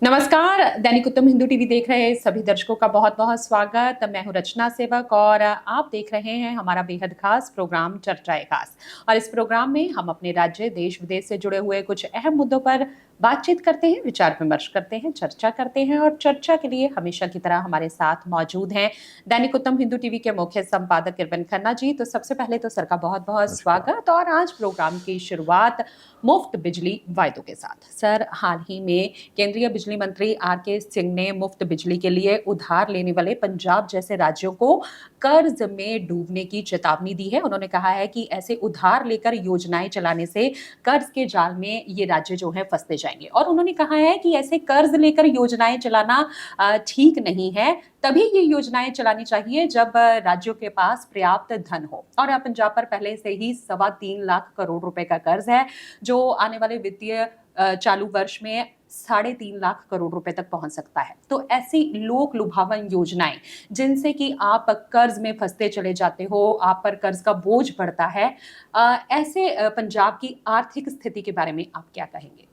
नमस्कार। दैनिक उत्तम हिंदू टीवी देख रहे सभी दर्शकों का बहुत बहुत स्वागत। मैं हूं रचना सेवक और आप देख रहे हैं हमारा बेहद खास प्रोग्राम चर्चाएं खास। और इस प्रोग्राम में हम अपने राज्य देश विदेश से जुड़े हुए कुछ अहम मुद्दों पर बातचीत करते हैं, विचार विमर्श करते हैं, चर्चा करते हैं। और चर्चा के लिए हमेशा की तरह हमारे साथ मौजूद हैं दैनिक उत्तम हिंदू टीवी के मुख्य संपादक किरवन खन्ना जी। तो सबसे पहले तो सर का बहुत बहुत स्वागत। और आज प्रोग्राम की शुरुआत मुफ्त बिजली वायदों के साथ। सर, हाल ही में केंद्रीय बिजली मंत्री आर.के. सिंह ने मुफ्त बिजली के लिए उधार लेने वाले पंजाब जैसे राज्यों को कर्ज में डूबने की चेतावनी दी है। उन्होंने कहा है कि ऐसे उधार लेकर योजनाएं चलाने से कर्ज के जाल में ये राज्य जो है फंसते जाएंगे। और उन्होंने कहा है कि ऐसे कर्ज लेकर योजनाएं चलाना ठीक नहीं है। तभी ये योजनाएं चलानी चाहिए जब राज्यों के पास पर्याप्त धन हो। और पंजाब पर पहले से ही 3.25 लाख करोड़ रुपए का कर्ज है, जो आने वाले वित्तीय चालू वर्ष में 3.5 लाख करोड़ रुपए तक पहुंच सकता है। तो ऐसी लोक लुभावन योजनाएं जिनसे कि आप कर्ज में फंसते चले जाते हो, आप पर कर्ज का बोझ बढ़ता है, ऐसे पंजाब की आर्थिक स्थिति के बारे में आप क्या कहेंगे?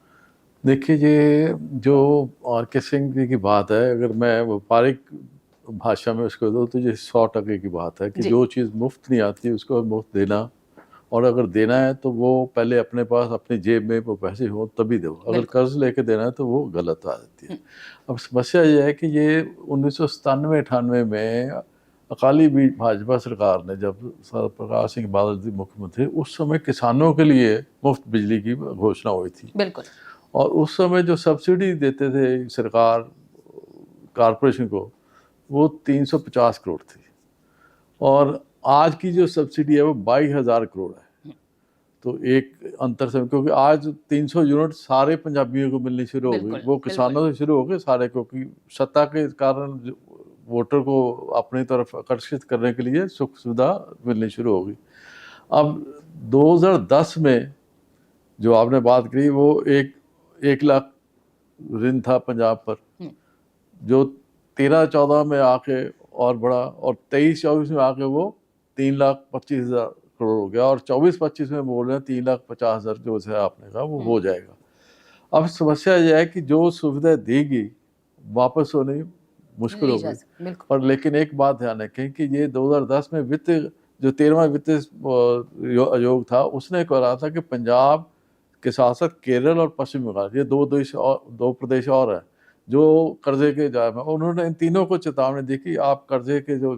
देखिए, ये जो आर.के. सिंह जी की बात है, अगर मैं व्यापारिक भाषा में उसको दूँ तो ये 100% की बात है कि जो चीज़ मुफ्त नहीं आती उसको मुफ्त देना, और अगर देना है तो वो पहले अपने पास अपनी जेब में वो पैसे हो तभी दो। अगर कर्ज लेके देना है तो वो गलत आ जाती है। अब समस्या ये है कि ये 1997-98 में अकाली भाजपा सरकार ने, जब प्रकाश सिंह बादल जी मुख्यमंत्री, उस समय किसानों के लिए मुफ्त बिजली की घोषणा हुई थी। बिल्कुल। और उस समय जो सब्सिडी देते थे सरकार कॉरपोरेशन को, वो 350 करोड़ थी, और आज की जो सब्सिडी है वो 22,000 करोड़ है। तो एक अंतर से, क्योंकि आज 300 यूनिट सारे पंजाबियों को मिलनी शुरू हो गई। वो किसानों से शुरू हो गए सारे, क्योंकि सत्ता के कारण वोटर को अपनी तरफ आकर्षित करने के लिए सुख सुविधा मिलनी शुरू हो गई। अब 2010 में जो आपने बात करी, वो एक लाख ऋण था पंजाब पर, जो 13-14 में आके और बढ़ा, और 23-24 में आके वो 3,25,000 करोड़ हो गया, और 24-25 में बोल रहे हैं 3,50,000 जो है आपने कहा वो हो जाएगा। अब समस्या यह है कि जो सुविधा देगी वापस होनी मुश्किल हो गई। पर लेकिन एक बात ध्यान रखें कि ये 2010 में वित्त, जो 13वां वित्त आयोग था, उसने कहा था कि पंजाब के साथ साथ केरल और पश्चिम बंगाल, ये दो प्रदेश और हैं जो कर्जे के जाल में। उन्होंने इन तीनों को चेतावनी दी कि आप कर्जे के जो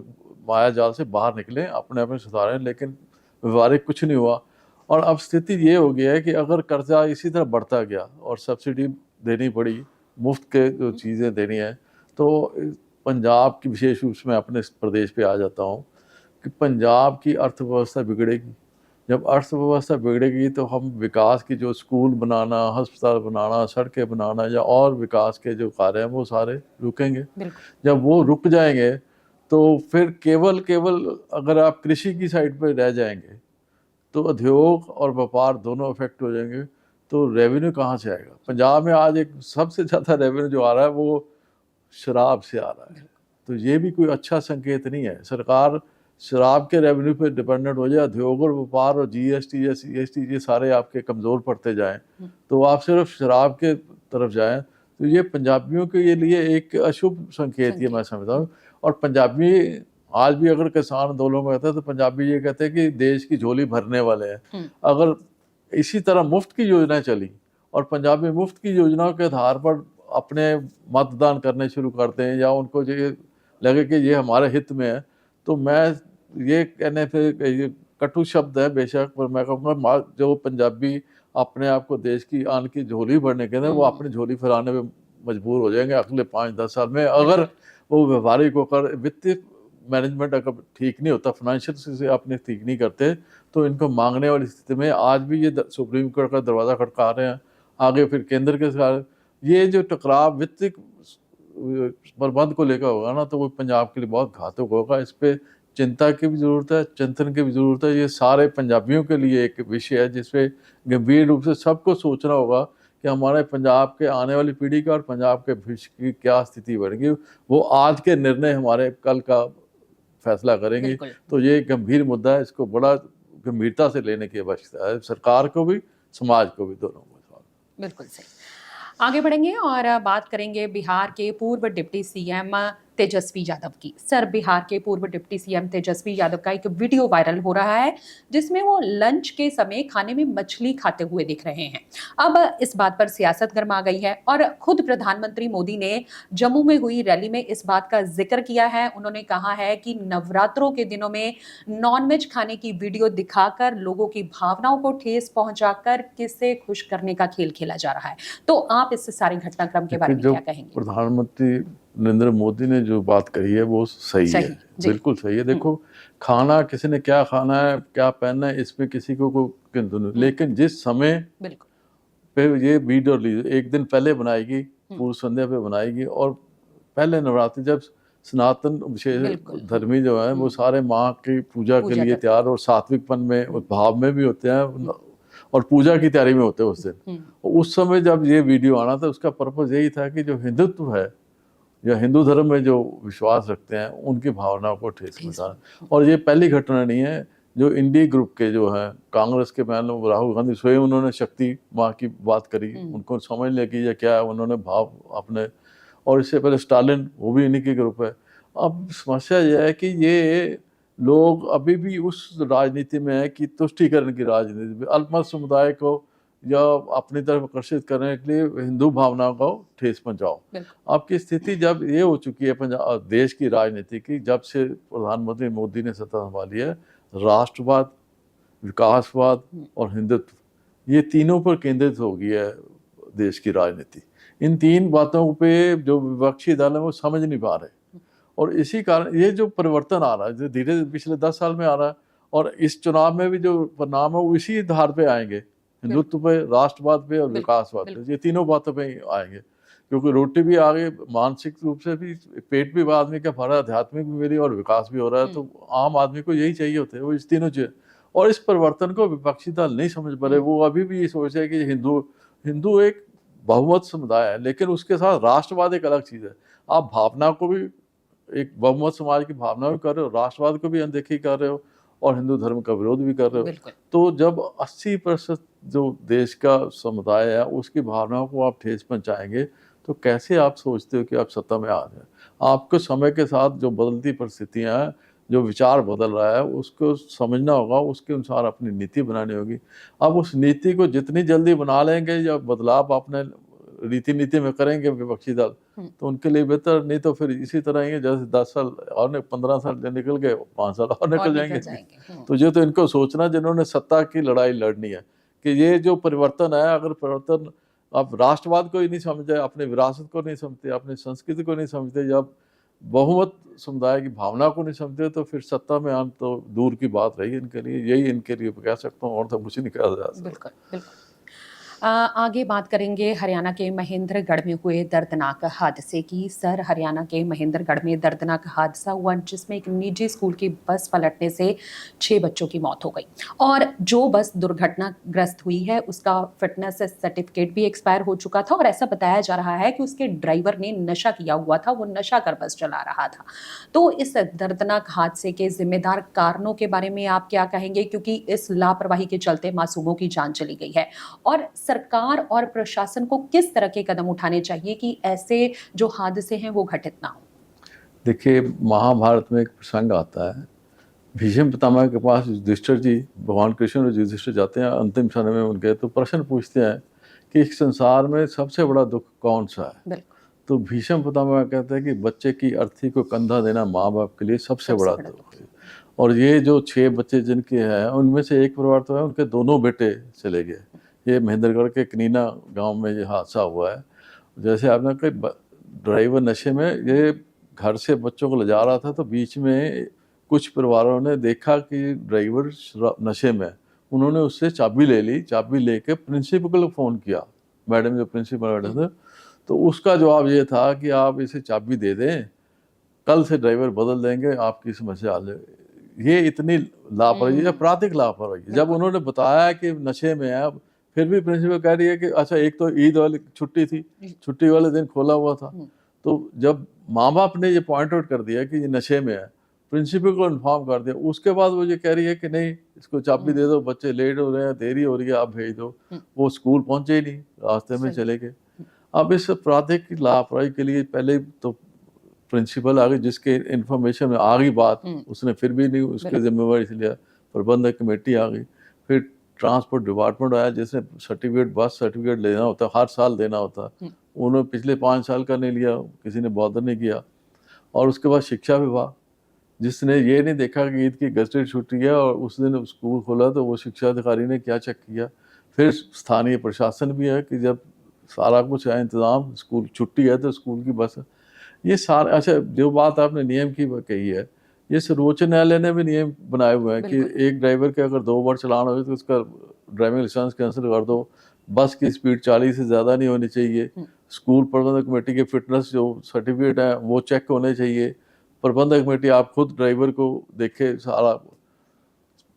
माया जाल से बाहर निकलें, अपने आप में सुधारें, लेकिन व्यवहारिक कुछ नहीं हुआ। और अब स्थिति ये हो गई है कि अगर कर्जा इसी तरह बढ़ता गया और सब्सिडी देनी पड़ी, मुफ्त के जो चीज़ें देनी है, तो पंजाब की, विशेष रूप से मैं अपने प्रदेश पे आ जाता हूँ, कि पंजाब की अर्थव्यवस्था बिगड़ेगी। जब अर्थव्यवस्था बिगड़ेगी तो हम विकास की, जो स्कूल बनाना, अस्पताल बनाना, सड़कें बनाना या और विकास के जो कार्य हैं, वो सारे रुकेंगे। जब वो रुक जाएंगे तो फिर केवल अगर आप कृषि की साइड पर रह जाएंगे तो उद्योग और व्यापार दोनों इफेक्ट हो जाएंगे। तो रेवेन्यू कहाँ से आएगा? पंजाब में आज एक सबसे ज़्यादा रेवेन्यू जो आ रहा है वो शराब से आ रहा है। तो ये भी कोई अच्छा संकेत नहीं है। सरकार शराब के रेवेन्यू पे डिपेंडेंट हो जाए, उद्योग और व्यापार और जीएसटी या सीएसटी ये सारे आपके कमज़ोर पड़ते जाएं, तो आप सिर्फ शराब के तरफ जाएं, तो ये पंजाबियों के लिए एक अशुभ संकेत ये मैं समझता हूँ। और पंजाबी आज भी अगर किसान आंदोलन में कहते हैं तो पंजाबी ये कहते हैं कि देश की झोली भरने वाले हैं। अगर इसी तरह मुफ्त की योजनाएं चली और पंजाबी मुफ्त की योजनाओं के आधार पर अपने मतदान करने शुरू करते हैं, या उनको ये लगे कि ये हमारे हित में है, तो मैं ये कहने पे ये कटु शब्द है बेशक, पर मैं कहूँगा जो पंजाबी अपने आप को देश की आन की झोली भरने के लिए, वो अपनी झोली फैलाने में मजबूर हो जाएंगे अगले 5-10 साल में, अगर वो व्यवहारिक होकर वित्तीय मैनेजमेंट अगर ठीक नहीं होता, फाइनेंशियल से अपने ठीक नहीं करते, तो इनको मांगने वाली स्थिति में आज भी ये सुप्रीम कोर्ट का दरवाज़ा खटका रहे हैं। आगे फिर केंद्र के साथ ये जो टकराव वित्तीय प्रबंध को लेकर होगा ना, तो वो पंजाब के लिए बहुत घातक होगा। इस पे चिंता की भी ज़रूरत है, चिंतन की भी ज़रूरत है। ये सारे पंजाबियों के लिए एक विषय है जिस पे गंभीर रूप से सबको सोचना होगा कि हमारे पंजाब के आने वाली पीढ़ी का और पंजाब के भविष्य की क्या स्थिति बनेगी। वो आज के निर्णय हमारे कल का फैसला करेंगे। तो ये गंभीर मुद्दा है, इसको बड़ा गंभीरता से लेने की आवश्यकता है, सरकार को भी, समाज को भी, दोनों को। बिल्कुल सही। आगे बढ़ेंगे और बात करेंगे बिहार के पूर्व डिप्टी सीएम तेजस्वी यादव की। सर, बिहार के पूर्व डिप्टी सीएम तेजस्वी यादव का एक वीडियो वायरल हो रहा है जिसमें वो लंच के समय खाने में मछली खाते हुए दिख रहे हैं। अब इस बात पर सियासत गर्मा गई है और खुद प्रधानमंत्री मोदी ने जम्मू में हुई रैली में इस बात का जिक्र किया है। उन्होंने कहा है कि नवरात्रों के दिनों में नॉनवेज खाने की वीडियो दिखाकर लोगों की भावनाओं को ठेस पहुंचाकर किसे खुश करने का खेल खेला जा रहा है। तो आप इस सारे घटनाक्रम के बारे में जो क्या कहेंगे? प्रधानमंत्री नरेंद्र मोदी ने जो बात कही है वो सही है, बिल्कुल सही है। देखो, खाना किसी ने क्या खाना है, क्या पहनना है, इसमें किसी को किंतु नहीं, लेकिन जिस समय पे ये वीडियो रिलीज एक दिन पहले बनाएगी, पूर्व संध्या पे बनाएगी, और पहले नवरात्रि जब सनातन विशेष धर्मी जो है वो सारे माँ की पूजा के लिए तैयार और सात्विकपन में और भाव में भी होते हैं और पूजा की तैयारी में होते हैं उस दिन। उस समय जब ये वीडियो आना था, उसका पर्पज यही था कि जो हिंदुत्व है या हिंदू धर्म में जो विश्वास रखते हैं उनकी भावनाओं को ठेस पहुंचाना। और ये पहली घटना नहीं है। जो इंडी ग्रुप के जो हैं कांग्रेस के मान लो राहुल गांधी स्वयं उन्होंने शक्ति माँ की बात करी, उनको समझ ले कि ये क्या है, उन्होंने भाव अपने, और इससे पहले स्टालिन, वो भी इन्हीं के ग्रुप है। अब समस्या यह है कि ये लोग अभी भी उस राजनीति में है कि तुष्टीकरण की राजनीति में अल्पमत समुदाय को या अपनी तरफ आकर्षित करने के लिए हिंदू भावनाओं को ठेस पहुंचाओ। आपकी स्थिति जब ये हो चुकी है पंजाब देश की राजनीति की, जब से प्रधानमंत्री मोदी ने सत्ता संभाली है, राष्ट्रवाद, विकासवाद और हिंदुत्व, ये तीनों पर केंद्रित हो गई है देश की राजनीति। इन तीन बातों पे जो विपक्षी दल है वो समझ नहीं पा रहे, और इसी कारण ये जो परिवर्तन आ रहा है, जो धीरे धीरे पिछले 10 साल में आ रहा है, और इस चुनाव में भी जो परिणाम है वो इसी धार पे आएंगे, हिंदुत्व पे, राष्ट्रवाद पे और विकासवाद पे, ये तीनों बातों पे आएंगे। क्योंकि रोटी भी आगे, मानसिक रूप से भी, पेट भी आदमी का भरा, आध्यात्मिक भी मेरी और विकास भी हो रहा है, तो आम आदमी को यही चाहिए होते हैं, वो इस तीनों चीज। और इस परिवर्तन को विपक्षी दल नहीं समझ पा रहे। वो अभी भी ये सोच रहे कि हिंदू एक बहुमत समुदाय है, लेकिन उसके साथ राष्ट्रवाद एक अलग चीज है। आप भावना को भी, एक बहुमत समाज की भावना भी कर रहे हो, राष्ट्रवाद को भी अनदेखी कर रहे हो, और हिंदू धर्म का विरोध भी कर रहे हो। तो जब 80% जो देश का समुदाय है उसकी भावनाओं को आप ठेस पहुंचाएंगे, तो कैसे आप सोचते हो कि आप सत्ता में आ जाए? आपको समय के साथ जो बदलती परिस्थितियां हैं, जो विचार बदल रहा है, उसको समझना होगा, उसके अनुसार अपनी नीति बनानी होगी। अब उस नीति को जितनी जल्दी बना लेंगे या बदलाव अपने नीति में करेंगे विपक्षी दल, तो उनके लिए बेहतर, नहीं तो फिर इसी तरह ही जैसे 10 साल और 15 साल निकल गए, 5 साल और निकल जाएंगे। तो ये तो इनको सोचना, जिन्होंने सत्ता की लड़ाई लड़नी है, कि ये जो परिवर्तन है, अगर परिवर्तन आप राष्ट्रवाद को ही नहीं समझते, अपने विरासत को नहीं समझते, अपनी संस्कृति को नहीं समझते, जब बहुमत समुदाय की भावना को नहीं समझते, तो फिर सत्ता में आना तो दूर की बात रही इनके लिए। यही इनके लिए कह सकता हूँ, और तो कुछ नहीं कहा जा सकता। बिल्कुल, बिल्कुल। आगे बात करेंगे हरियाणा के महेंद्रगढ़ में हुए दर्दनाक हादसे की। सर, हरियाणा के महेंद्रगढ़ में दर्दनाक हादसा हुआ जिसमें एक निजी स्कूल की बस पलटने से 6 बच्चों की मौत हो गई, और जो बस दुर्घटनाग्रस्त हुई है उसका फिटनेस सर्टिफिकेट भी एक्सपायर हो चुका था, और ऐसा बताया जा रहा है कि उसके ड्राइवर ने नशा किया हुआ था, वो नशा कर बस चला रहा था। तो इस दर्दनाक हादसे के जिम्मेदार कारणों के बारे में आप क्या कहेंगे, क्योंकि इस लापरवाही के चलते मासूमों की जान चली गई है, और सरकार और प्रशासन को किस तरह के कदम उठाने चाहिए कि ऐसे जो हादसे हैं वो घटित ना हो? देखिए, महाभारत में एक प्रसंग आता है, भीष्म पितामह के पास युधिष्ठिर जी, भगवान कृष्ण और युधिष्ठिर जाते हैं अंतिम समय में उनके, तो प्रश्न पूछते हैं कि इस संसार में सबसे बड़ा दुख कौन सा है? तो भीष्म पितामह कहते हैं कि बच्चे की अर्थी को कंधा देना माँ बाप के लिए सबसे बड़ा दुख है। और ये जो 6 बच्चे जिनके हैं, उनमें से एक परिवार तो है उनके दोनों बेटे चले गए। ये महेंद्रगढ़ के कनीना गांव में ये हादसा हुआ है। जैसे आपने कहा, ड्राइवर नशे में, ये घर से बच्चों को ले जा रहा था, तो बीच में कुछ परिवारों ने देखा कि ड्राइवर नशे में, उन्होंने उससे चाबी ले ली। चाबी लेके प्रिंसिपल को फ़ोन किया, मैडम जो प्रिंसिपल मैडम थे, तो उसका जवाब ये था कि आप इसे चाबी दे दें, कल से ड्राइवर बदल देंगे, आपकी समस्या हल। ये इतनी लापरवाही, अपराधिक लापरवाही। जब उन्होंने बताया कि नशे में है, फिर भी प्रिंसिपल कह रही है कि अच्छा, एक तो ईद वाली छुट्टी थी, छुट्टी वाले दिन खोला हुआ था। तो जब माँ बाप ने ये पॉइंट आउट कर दिया कि ये नशे में है, प्रिंसिपल को इन्फॉर्म कर दिया, उसके बाद वो ये कह रही है कि नहीं, इसको चाबी दे दो, बच्चे लेट हो रहे हैं, देरी हो रही है, आप भेज दो। वो स्कूल पहुंचे ही नहीं, रास्ते में चले गए। अब इस आपराधिक लापरवाही के लिए पहले तो प्रिंसिपल आ गई, जिसके इन्फॉर्मेशन में आ गई बात, उसने फिर भी नहीं उसके जिम्मेवारी से लिया। प्रबंधक कमेटी आ गई, फिर ट्रांसपोर्ट डिपार्टमेंट आया, जिसने सर्टिफिकेट, बस सर्टिफिकेट लेना होता है, हर साल देना होता है, उन्होंने पिछले 5 साल का नहीं लिया, किसी ने बॉदर नहीं किया। और उसके बाद शिक्षा विभाग, जिसने ये नहीं देखा कि ईद की गजटेड छुट्टी है और उस दिन स्कूल खोला तो वो शिक्षा अधिकारी ने क्या चेक किया। फिर स्थानीय प्रशासन भी है कि जब सारा कुछ है इंतज़ाम, स्कूल छुट्टी है तो स्कूल की बस है। ये सारा, अच्छा जो बात आपने नियम की कही है, ये सर्वोच्च न्यायालय ने भी नियम बनाए हुए हैं कि एक ड्राइवर के अगर 2 बार चलान हो तो उसका ड्राइविंग लाइसेंस कैंसिल कर दो, बस की स्पीड 40 से ज़्यादा नहीं होनी चाहिए, स्कूल प्रबंधक कमेटी के फिटनेस जो सर्टिफिकेट है वो चेक होने चाहिए, प्रबंधक कमेटी आप खुद ड्राइवर को देखे, सारा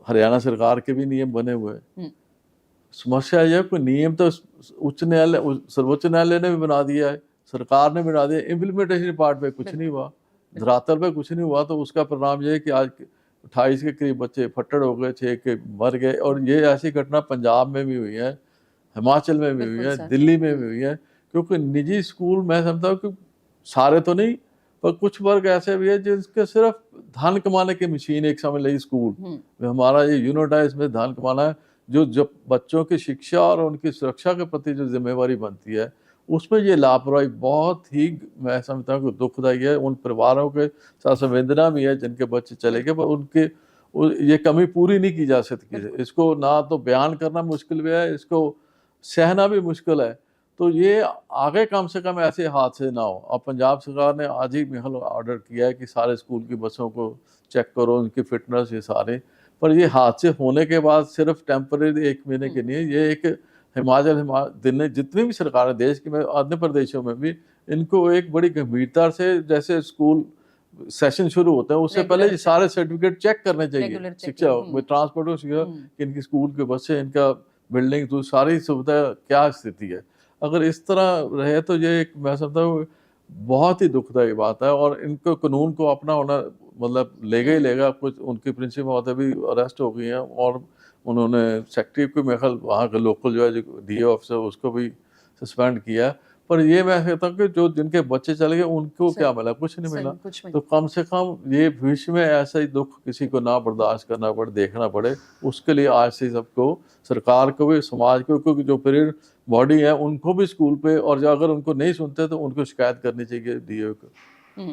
हरियाणा सरकार के भी नियम बने हुए हैं। समस्या यह है कोई नियम तो उच्च न्यायालय, सर्वोच्च न्यायालय ने भी बना दिया है, सरकार ने बना दिया, इम्प्लीमेंटेशन पार्ट पे कुछ नहीं हुआ, धरातल पे कुछ नहीं हुआ। तो उसका परिणाम ये है कि आज 28 के करीब बच्चे फट्टड़ हो गए, 6 के मर गए। और ये ऐसी घटना पंजाब में भी हुई है, हिमाचल में भी हुई है, दिल्ली में भी हुई है। क्योंकि निजी स्कूल, मैं समझता हूँ कि सारे तो नहीं, पर कुछ वर्ग ऐसे भी है जिसके सिर्फ धन कमाने की मशीन एक समझ ली स्कूल, हमारा ये यूनिट है, इसमें धन कमाना है। जो जब बच्चों की शिक्षा और उनकी सुरक्षा के प्रति जो जिम्मेवारी बनती है, उसमें ये लापरवाही बहुत ही, मैं समझता हूँ कि दुखदायी है। उन परिवारों के साथ संवेदना भी है जिनके बच्चे चले गए, पर उनके ये कमी पूरी नहीं की जा सकती। इसको ना तो बयान करना मुश्किल भी है, इसको सहना भी मुश्किल है। तो ये आगे कम से कम ऐसे हादसे ना हो। अब पंजाब सरकार ने आज ही मेहल ऑर्डर किया है कि सारे स्कूल की बसों को चेक करो, उनकी फिटनेस, ये सारे। पर ये हादसे होने के बाद सिर्फ टेम्परेरी 1 महीने के नहीं है, ये एक हिमाचल दिल्ली जितनी भी सरकारें देश की, में अन्य प्रदेशों में भी इनको एक बड़ी गंभीरता से, जैसे स्कूल सेशन शुरू होते हैं उससे पहले ये सारे सर्टिफिकेट चेक करने चाहिए, शिक्षा ट्रांसपोर्ट और शिक्षा, इनकी स्कूल के बच्चे, इनका बिल्डिंग, तो सारी सुविधा क्या स्थिति है। अगर इस तरह रहे तो ये एक, मैं समझता हूँ बहुत ही दुखदायी बात है। और इनको कानून को अपना होना, मतलब लेगा ही लेगा। कुछ उनकी प्रिंसिपल होते भी अरेस्ट हो गई हैं और उन्होंने सेक्रेटरी को, मेरे ख्याल वहाँ के लोकल जो है जो DA ऑफिसर, उसको भी सस्पेंड किया। पर ये मैं कहता हूँ कि जो जिनके बच्चे चले गए उनको क्या मिला, कुछ नहीं मिला। तो कम से कम ये भविष्य में ऐसा ही दुख किसी को ना बर्दाश्त करना पड़े, देखना पड़े, उसके लिए आज से सबको, सरकार को भी, समाज को, क्योंकि जो पीरियड बॉडी है उनको भी स्कूल पे, और जो अगर उनको नहीं सुनते तो उनको शिकायत करनी चाहिए DA को।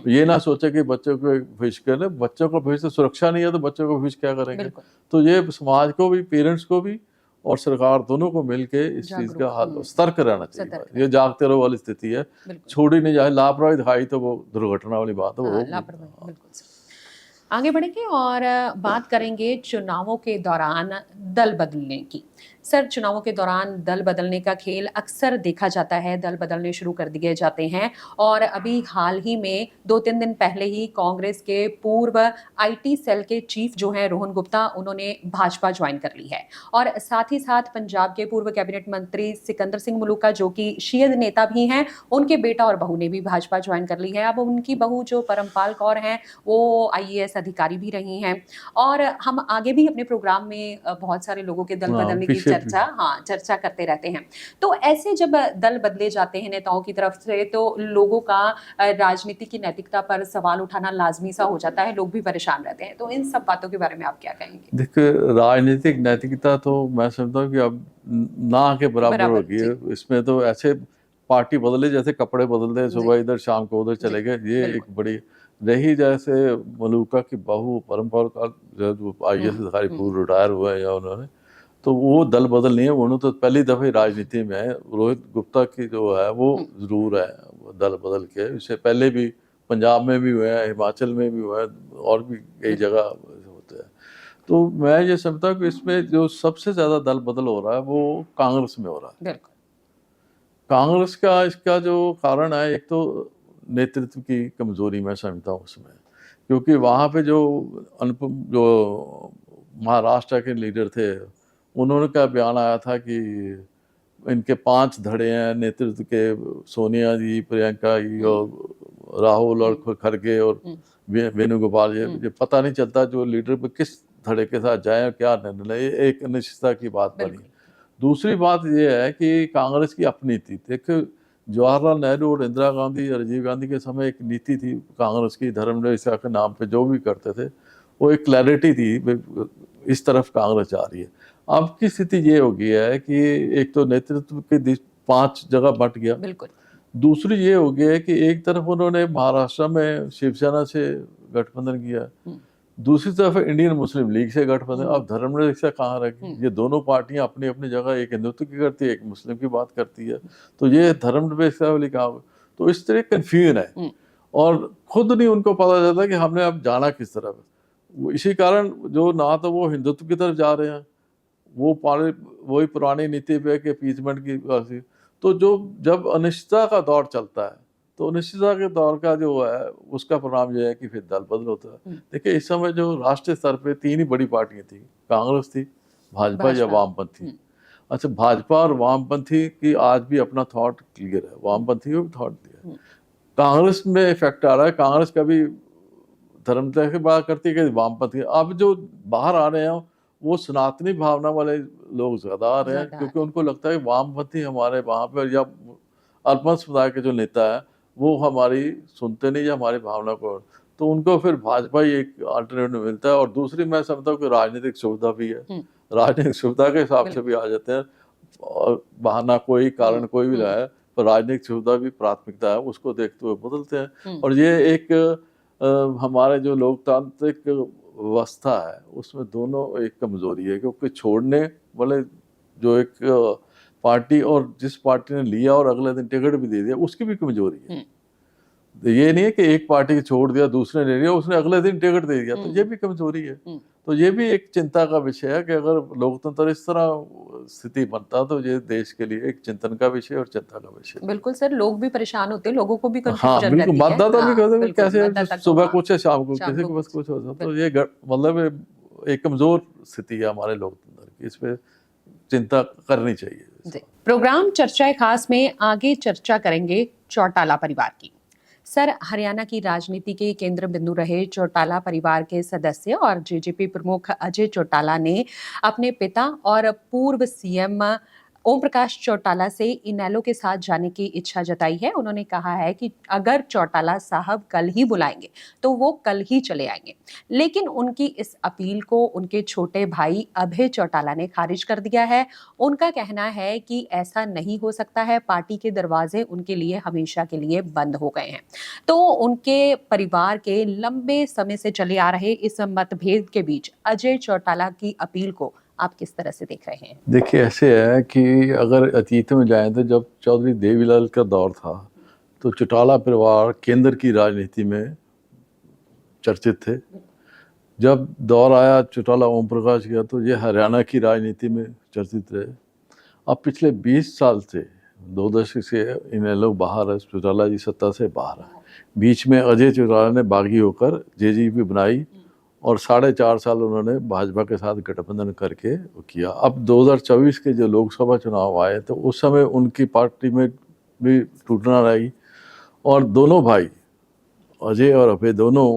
ये ना सोचे कि बच्चों को भविष्य करने, बच्चों को भविष्य सुरक्षा नहीं है तो बच्चों को भविष्य क्या करेंगे। तो ये समाज को भी, पेरेंट्स को भी और सरकार दोनों को मिलके इस चीज का हल सतर्क रहना चाहिए। ये जागते रहो वाली स्थिति है, छोड़ी नहीं जाए। लापरवाही दिखाई तो वो दुर्घटना वाली बात है, वो आगे बढ़ेंगे और बात करेंगे चुनावों के दौरान दल बदलने की। सर, चुनावों के दौरान दल बदलने का खेल अक्सर देखा जाता है, दल बदलने शुरू कर दिए जाते हैं। और अभी हाल ही में 2-3 दिन पहले ही कांग्रेस के पूर्व IT सेल के चीफ जो हैं रोहन गुप्ता, उन्होंने भाजपा ज्वाइन कर ली है। और साथ ही साथ पंजाब के पूर्व कैबिनेट मंत्री सिकंदर सिंह मलूका, जो कि शियद नेता भी हैं, उनके बेटा और बहू ने भी भाजपा ज्वाइन कर ली है। अब उनकी बहू जो परमपाल कौर हैं, वो IAS अधिकारी भी रही हैं। और हम आगे भी अपने प्रोग्राम में बहुत सारे लोगों के दल बदलने की चर्चा करते रहते हैं। तो ऐसे जब दल बदले जाते हैं नेताओं की तरफ से, तो लोगों का राजनीति की नैतिकता पर सवाल उठाना लाजमी सा हो जाता है, लोग भी परेशान रहते हैं। तो इन सब बातों के बारे में आप क्या कहेंगे? देखिए, राजनीतिक नैतिकता तो मैं समझता हूँ कि अब ना के बराबर हो गई है। इसमें तो ऐसे पार्टी बदले जैसे कपड़े बदलते हैं, सुबह इधर शाम को उधर चले गए। ये एक बड़ी रही, जैसे मलूका की बहू परमपाल का जो IAS अधिकारी पूर्व रिटायर हुआ है, या उन्होंने, तो वो दल बदल नहीं है, उन्होंने तो पहली दफ़े राजनीति में है। रोहित गुप्ता की जो है वो ज़रूर है दल बदल के, इससे पहले भी पंजाब में भी हुआ है, हिमाचल में भी हुआ है, और भी कई जगह होते हैं। तो मैं ये समझता हूँ कि इसमें जो सबसे ज़्यादा दल बदल हो रहा है वो कांग्रेस में हो रहा है। कांग्रेस का इसका जो कारण है, एक तो नेतृत्व की कमज़ोरी मैं समझता हूँ उसमें, क्योंकि वहाँ पे जो अनुपम, जो महाराष्ट्र के लीडर थे, उन्होंने का बयान आया था कि इनके 5 धड़े हैं नेतृत्व के, सोनिया जी, प्रियंका जी और राहुल और खड़गे और वेणुगोपाल जी। ये पता नहीं चलता जो लीडर पे किस धड़े के साथ जाए और क्या निर्णय, ये एक अनिश्चितता की बात बनी। दूसरी बात ये है कि कांग्रेस की अपनी थी। देखो, जवाहरलाल नेहरू और इंदिरा गांधी और राजीव गांधी के समय एक नीति थी कांग्रेस की, धर्मनिरपेक्षता के नाम पे जो भी करते थे, वो एक क्लैरिटी थी, इस तरफ कांग्रेस जा रही है। अब की स्थिति ये हो गई है कि एक तो नेतृत्व के 5 जगह बंट गया, बिल्कुल। दूसरी ये हो गया है कि एक तरफ उन्होंने महाराष्ट्र में शिवसेना से गठबंधन किया, दूसरी तरफ इंडियन मुस्लिम लीग से गठबंधन। अब धर्मनिरपेक्षता कहाँ रखी? ये दोनों पार्टियां अपनी अपनी जगह, एक हिंदुत्व की करती है, एक मुस्लिम की बात करती है, तो ये धर्मनिरपेक्षता वाली कहाँ? तो इस तरह कंफ्यूजन है और खुद नहीं उनको पता चलता कि हमने अब जाना किस तरफ है। इसी कारण जो ना तो वो हिंदुत्व की तरफ जा रहे हैं, वो वही पुरानी नीति पे कि अपीसमेंट की। तो जो जब अनिश्चितता का दौर चलता है तो अनिश्चितता के दौर का जो है उसका परिणाम यह है कि फिर दल बदल होता है। देखिए इस समय जो राष्ट्रीय स्तर पे 3 ही बड़ी पार्टियां थी, कांग्रेस थी, भाजपा या वामपंथी। अच्छा, भाजपा और वामपंथी की आज भी अपना थॉट क्लियर है, वामपंथी को भी थॉट दिया। कांग्रेस में इफेक्ट आ रहा है, कांग्रेस कभी धर्मनिरपेक्षता की बात करती है, कभी वामपंथी। अब जो बाहर आ रहे हैं वो सनातनी भावना वाले लोग ज्यादा आ रहे हैं, क्योंकि उनको लगता है वामपंथी हमारे वहाँ पे या अल्पसंख्यक समुदाय के जो नेता है वो हमारी सुनते नहीं या हमारी भावना को, तो उनको फिर भाजपा ही एक अल्टरनेटिव मिलता है। और दूसरी मैं समझता हूँ कि राजनीतिक सुविधा भी है, राजनीतिक सुविधा के हिसाब से भी आ जाते हैं, और बहाना कोई कारण कोई भी रहा है, पर राजनीतिक सुविधा भी प्राथमिकता है, उसको देखते हुए बदलते हैं। और ये एक हमारे जो लोकतांत्रिक व्यवस्था है उसमें दोनों एक कमजोरी है, क्योंकि छोड़ने वाले जो एक पार्टी और जिस पार्टी ने लिया और अगले दिन टिकट भी दे दिया उसकी भी कमजोरी है। तो ये नहीं है कि एक पार्टी को छोड़ दिया, दूसरे ने लिया, उसने अगले दिन टिकट दे दिया, तो ये भी कमजोरी है। तो ये भी एक चिंता का विषय है कि अगर लोकतंत्र इस तरह स्थिति बनता तो ये देश के लिए एक चिंतन का विषय और चिंता का विषय। बिल्कुल सर, लोग भी परेशान होते हैं, लोगों को भी हाँ बिल्कुल, मतदाता भी कहते हैं कैसे सुबह कुछ है शाम को किसी को बस कुछ होता, तो ये मतलब एक कमजोर स्थिति है हमारे लोकतंत्र की, इस पे चिंता करनी चाहिए। प्रोग्राम चर्चा खास में आगे चर्चा करेंगे चौटाला परिवार की। सर, हरियाणा की राजनीति के केंद्र बिंदु रहे चौटाला परिवार के सदस्य और जेजेपी प्रमुख अजय चौटाला ने अपने पिता और पूर्व सीएम ओम प्रकाश चौटाला से इनेलो के साथ जाने की इच्छा जताई है। उन्होंने कहा है कि अगर चौटाला साहब कल ही बुलाएंगे तो वो कल ही चले आएंगे, लेकिन उनकी इस अपील को उनके छोटे भाई अभय चौटाला ने खारिज कर दिया है। उनका कहना है कि ऐसा नहीं हो सकता है, पार्टी के दरवाजे उनके लिए हमेशा के लिए बंद हो गए हैं। तो उनके परिवार के लंबे समय से चले आ रहे इस मतभेद के बीच अजय चौटाला की अपील को आप किस तरह से देख रहे हैं? देखिए ऐसे है कि अगर अतीत में जाएं तो जब चौधरी देवीलाल का दौर था तो चौटाला परिवार केंद्र की राजनीति में चर्चित थे। जब दौर आया चौटाला ओम प्रकाश का तो ये हरियाणा की राजनीति में चर्चित रहे। अब पिछले 20 साल से 2 दशक से इनेलो बाहर है, चौटाला जी सत्ता से बाहर है। बीच में अजय चौटाला ने बागी होकर जेजेपी बनाई और 4.5 साल उन्होंने भाजपा के साथ गठबंधन करके किया। अब 2024 के जो लोकसभा चुनाव आए तो उस समय उनकी पार्टी में भी टूटना रही और दोनों भाई अजय और अभय दोनों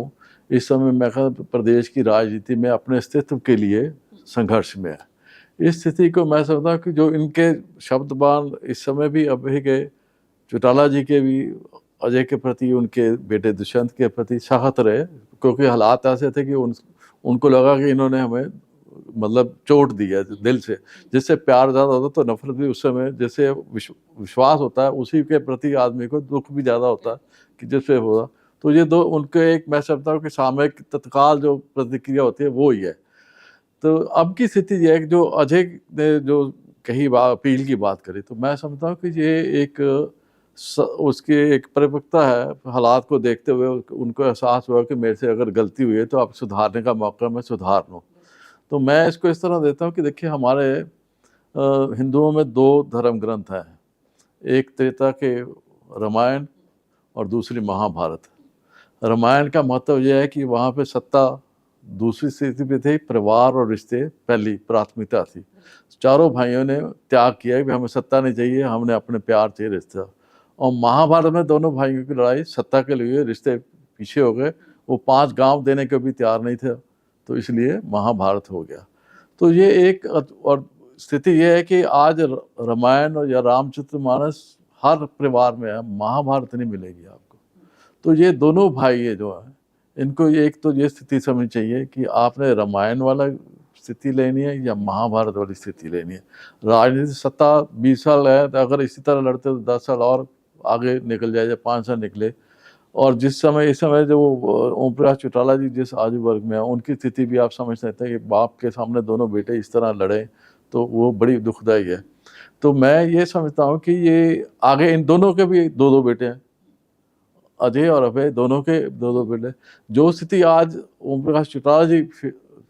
इस समय मैं कहता प्रदेश की राजनीति में अपने अस्तित्व के लिए संघर्ष में है। इस स्थिति को मैं समझता हूँ कि जो इनके शब्दबान इस समय भी अभय के, चौटाला जी के भी अजय के प्रति, उनके बेटे दुष्यंत के प्रति सख्त रहे, क्योंकि हालात ऐसे थे कि उनको लगा कि इन्होंने हमें मतलब चोट दी है दिल से। जिससे प्यार ज़्यादा होता तो नफरत भी उस समय, जैसे विश्वास होता है उसी के प्रति आदमी को दुख भी ज़्यादा होता है कि जिससे होगा। तो ये दो उनके एक मैं समझता हूँ कि सामयिक तत्काल जो प्रतिक्रिया होती है वो ही है। तो अब की स्थिति ये है कि जो अजय ने जो कही अपील की बात करी, तो मैं समझता हूँ कि ये एक उसकी एक परिपक्वता है। हालात को देखते हुए उनको एहसास हुआ कि मेरे से अगर गलती हुई है तो अब सुधारने का मौका मैं सुधार लूँ। तो मैं इसको इस तरह देता हूँ कि देखिए हमारे हिंदुओं में 2 धर्म ग्रंथ हैं, एक त्रेता के रामायण और दूसरी महाभारत। रामायण का महत्व यह है कि वहाँ पे सत्ता दूसरी स्थिति पे थी, परिवार और रिश्ते पहली प्राथमिकता थी। चारों भाइयों ने त्याग किया कि हमें सत्ता नहीं चाहिए, हमने अपने प्यार चाहिए रिश्ता। और महाभारत में दोनों भाइयों की लड़ाई सत्ता के लिए, रिश्ते पीछे हो गए, वो 5 गांव देने के भी तैयार नहीं थे, तो इसलिए महाभारत हो गया। तो ये एक और स्थिति ये है कि आज रामायण या रामचरितमानस हर परिवार में है, महाभारत नहीं मिलेगी आपको। तो ये दोनों भाई है जो है, इनको एक तो ये स्थिति समझनी चाहिए कि आपने रामायण वाला स्थिति लेनी है या महाभारत वाली स्थिति लेनी है। राजनीतिक सत्ता 20 साल है, तो अगर इसी तरह लड़ते तो 10 साल और आगे निकल जाए या 5 साल निकले। और जिस समय इस समय जो ओम प्रकाश चौटाला जी जिस आयु वर्ग में है, उनकी स्थिति भी आप समझ सकते हैं कि बाप के सामने दोनों बेटे इस तरह लड़े, तो वो बड़ी दुखदायी है। तो मैं ये समझता हूँ कि ये आगे इन दोनों के भी 2-2 बेटे हैं, अजय और अभय दोनों के 2-2 बेटे। जो स्थिति आज ओम प्रकाश चौटाला जी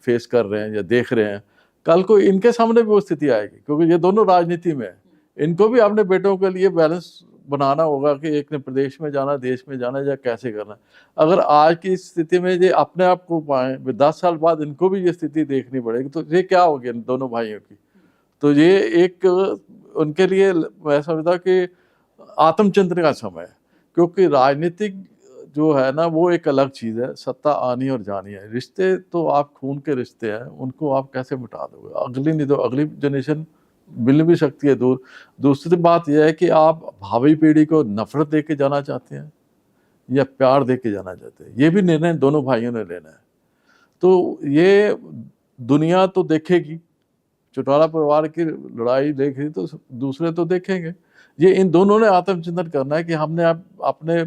फेस कर रहे हैं या देख रहे हैं, कल को इनके सामने भी वो स्थिति आएगी, क्योंकि ये दोनों राजनीति में है। इनको भी अपने बेटों के लिए बैलेंस बनाना होगा कि एक ने प्रदेश में जाना, देश में जाना, या कैसे करना। अगर आज की स्थिति में ये अपने आप को पाए, 10 साल बाद इनको भी ये स्थिति देखनी पड़ेगी, तो ये क्या होगी इन दोनों भाइयों की। तो ये एक उनके लिए मैं समझता कि आत्मचिंतन का समय है, क्योंकि राजनीतिक जो है ना वो एक अलग चीज़ है, सत्ता आनी और जानी है। रिश्ते तो आप खून के रिश्ते हैं, उनको आप कैसे मिटा दोगे। अगली नहीं तो अगली जनरेशन मिल भी सकती है दूर। दूसरी बात यह है कि आप भावी पीढ़ी को नफरत दे के जाना चाहते हैं या प्यार दे के जाना चाहते हैं, ये भी निर्णय दोनों भाइयों ने लेना है। तो ये दुनिया तो देखेगी, चौटाला परिवार की लड़ाई देखी तो दूसरे तो देखेंगे। ये इन दोनों ने आत्मचिंतन करना है कि हमने अपने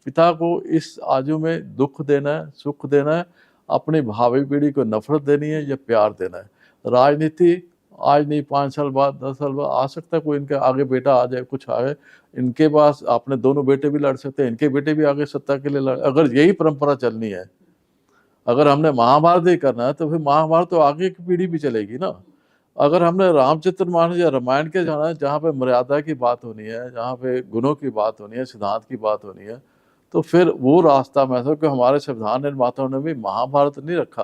पिता को इस आयु में दुख देना है, सुख देना है, अपनी भावी पीढ़ी को नफरत देनी है या प्यार देना है। राजनीति आज नहीं, 5 साल बाद, 10 साल बाद आ सकता है कोई इनके आगे बेटा आ जाए, कुछ आए इनके पास, अपने दोनों बेटे भी लड़ सकते हैं, इनके बेटे भी आगे सत्ता के लिए लड़। अगर यही परंपरा चलनी है, अगर हमने महाभारत ही करना है, तो फिर महाभारत तो आगे की पीढ़ी भी चलेगी ना। अगर हमने रामचरितमानस या रामायण के जाना है, जहाँ पे मर्यादा की बात होनी है, जहाँ पे गुणों की बात होनी है, सिद्धांत की बात होनी है, तो फिर वो रास्ता मैं समझता हूं कि हमारे संविधान निर्माताओं ने भी महाभारत नहीं रखा,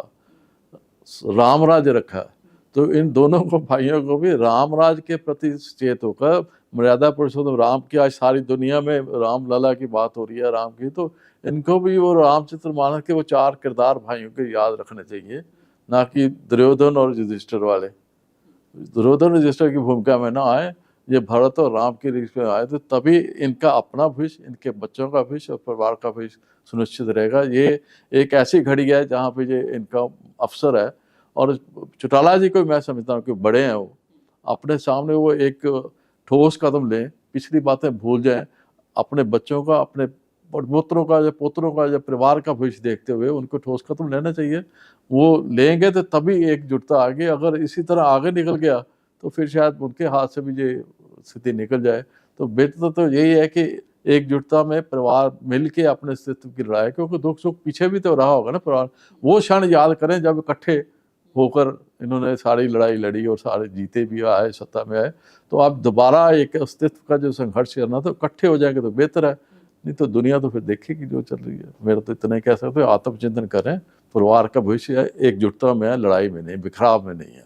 रामराज रखा है। तो इन दोनों को भाइयों को भी रामराज के प्रति सचेत होकर, मर्यादा पुरुषोत्तम राम की आज सारी दुनिया में राम लला की बात हो रही है, राम की, तो इनको भी वो रामचरितमानस के वो 4 किरदार भाइयों के याद रखने चाहिए, ना कि दुर्योधन और युधिष्ठिर वाले। दुर्योधन और युधिष्ठिर की भूमिका में ना आए, ये भरत और राम की रीत में आए, तो तभी इनका अपना भविष्य, इनके बच्चों का भविष्य और परिवार का भविष्य सुनिश्चित रहेगा। ये एक ऐसी घड़ी है जहाँ पे ये इनका अवसर है। और चौटाला जी को मैं समझता हूँ कि बड़े हैं वो, अपने सामने वो एक ठोस कदम लें, पिछली बातें भूल जाएं, अपने बच्चों का, अपने पुत्रों का या पोतरों का या परिवार का भविष्य देखते हुए उनको ठोस कदम लेना चाहिए। वो लेंगे तो तभी एकजुटता आगे। अगर इसी तरह आगे निकल गया तो फिर शायद उनके हाथ से भी ये स्थिति निकल जाए। तो बेहतर तो यही है कि एकजुटता में परिवार मिल के अपने अस्तित्व की लड़ाई, क्योंकि दुख सुख पीछे भी तो रहा होगा ना परिवार, वो क्षण याद करें जब इकट्ठे होकर इन्होंने सारी लड़ाई लड़ी और सारे जीते भी आए, सत्ता में आए। तो आप दोबारा एक अस्तित्व का जो संघर्ष करना तो इकट्ठे हो जाएंगे तो बेहतर है, नहीं तो दुनिया तो फिर देखेगी जो चल रही है। मेरा तो इतना ही कह सकते हो, आत्मचिंतन करें, परिवार का भविष्य है, एकजुटता में है, लड़ाई में नहीं, बिखराव में नहीं है।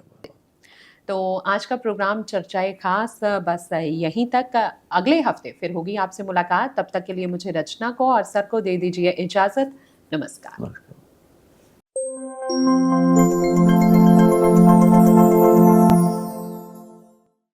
तो आज का प्रोग्राम चर्चाएं खास बस यहीं तक। अगले हफ्ते फिर होगी आपसे मुलाकात। तब तक के लिए मुझे रचना को और सर को दे दीजिए इजाजत। नमस्कार।